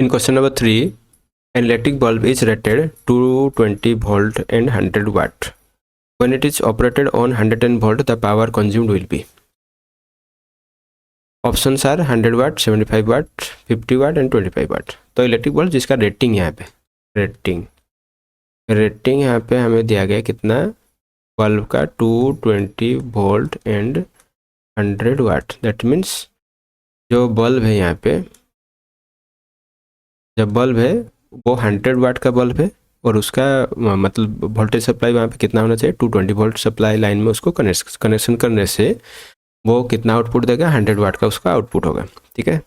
In question number 3, an electric bulb is rated 220 volt and 100 watt. When it is operated on 110 volt, the power consumed will be. Options are 100 watt, 75 watt, 50 watt and 25 watt. तो electric bulb जिसका rating यहाँ पे rating यहाँ पे हमें दिया गया कितना, बल्ब का 220 volt and 100 watt. That means जो बल्ब है यहाँ पे, जब बल्ब है वो 100 वाट का बल्ब है और उसका मतलब वोल्टेज सप्लाई वहाँ पे कितना होना चाहिए, 220 वोल्ट सप्लाई लाइन में उसको कनेक्शन करने से वो कितना आउटपुट देगा, 100 वाट का उसका आउटपुट होगा. ठीक है,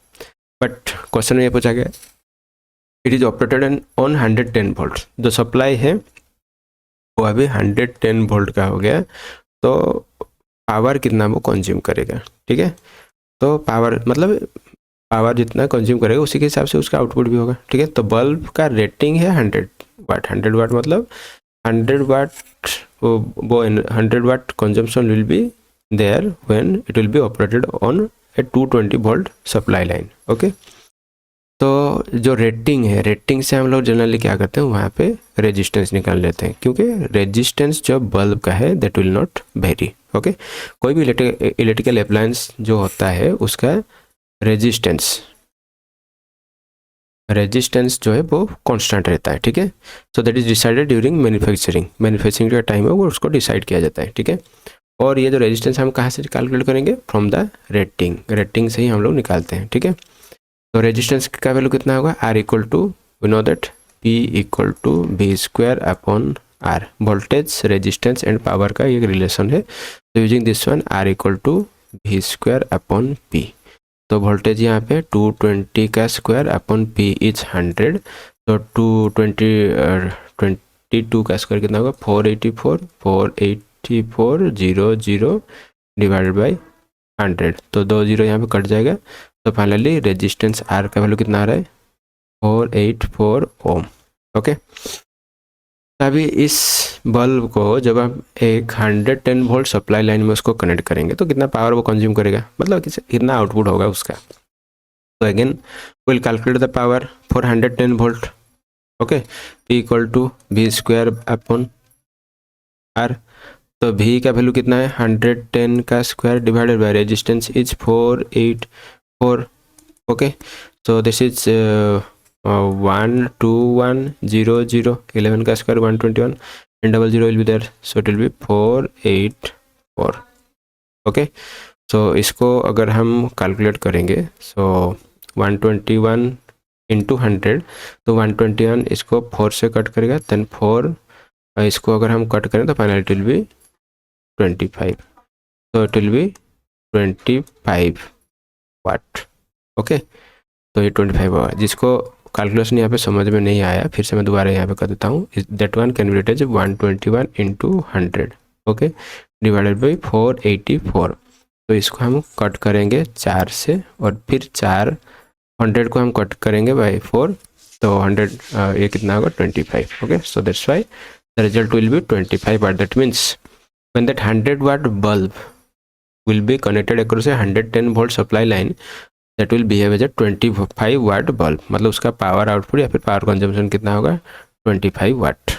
बट क्वेश्चन में ये पूछा गया it is operated on 110 volt. जो सप्लाई है वो अभी 110 वोल्ट का हो गया, तो पावर कितना वो कंज्यूम करेगा. ठीक है, तो पावर मतलब पावर जितना कंज्यूम करेगा उसी के हिसाब से उसका आउटपुट भी होगा. ठीक है, तो बल्ब का रेटिंग है 100 वाट. 100 वाट मतलब 100 वाट, वो 100 watt consumption will be there when it will be operated on a 220 volt supply line. Okay, तो जो रेटिंग है, रेटिंग से हम लोग जनरली क्या करते हैं, वहाँ पे रेजिस्टेंस निकाल लेते हैं, क्योंकि रेजिस्टेंस जो बल्ब का है that will not very. Okay, कोई भी इलेक्ट्रिकल अप्लायंस जो होता है उसका रेजिस्टेंस जो है वो कांस्टेंट रहता है. ठीक है, so that is decided during manufacturing का टाइम है वो उसको डिसाइड किया जाता है. ठीक है, और ये जो रेजिस्टेंस हम कहाँ से कैलकुलेट करेंगे, फ्रॉम द रेटिंग से ही हम लोग निकालते हैं. ठीक है, तो रेजिस्टेंस का वैल्यू कितना होगा, R equal to, we know that P equal to V square upon R. Voltage, resistance and power का एक रिलेशन है, तो using this one R equal to V square upon P. तो वोल्टेज यहाँ पे 220 का स्क्वायर अपॉन P इज 100, तो 22 का स्क्वायर कितना होगा, 484 डिवाइडेड बाई 100. तो 2 जीरो यहाँ पे कट जाएगा, तो फाइनली रेजिस्टेंस R का वैल्यू कितना आ रहा है, 484 ओम. ओके, अभी इस बल्ब को जब हम एक 110 वोल्ट सप्लाई लाइन में उसको कनेक्ट करेंगे तो कितना पावर वो कंज्यूम करेगा, मतलब कितना आउटपुट होगा उसका. तो again will calculate the power for 110 volt. Okay, P equal to V square upon R. तो V का वैल्यू कितना है, 110 का square divided by resistance is 484. Okay, so this is 12100, 11 का square 121 and 00 will be there, so it will be 484. Okay, सो इसको अगर हम calculate करेंगे, सो 121 इंटू 100, तो 121 इसको 4 से कट करेगा, देन 4 इसको अगर हम कट करें तो फाइनल इट विल बी 25, तो it will be 25 watt. Okay, तो ये 25 होगा. जिसको कैलकुलेशन यहाँ पे समझ में नहीं आया, फिर से मैं दोबारा यहाँ पे कर देता हूँ. That one can be written as 121 into 100. Okay, divided by 484. तो इसको हम कट करेंगे 4 से, और फिर 100 को हम कट करेंगे बाई 4, तो 100 ये कितना होगा, 25. Okay, so that's why the result will be 25 watt. That means when that 100 watt bulb will be connected across a 110 volt supply line, that will behave as a 25 watt bulb. मतलब उसका power output या फिर power consumption कितना होगा, 25 वाट.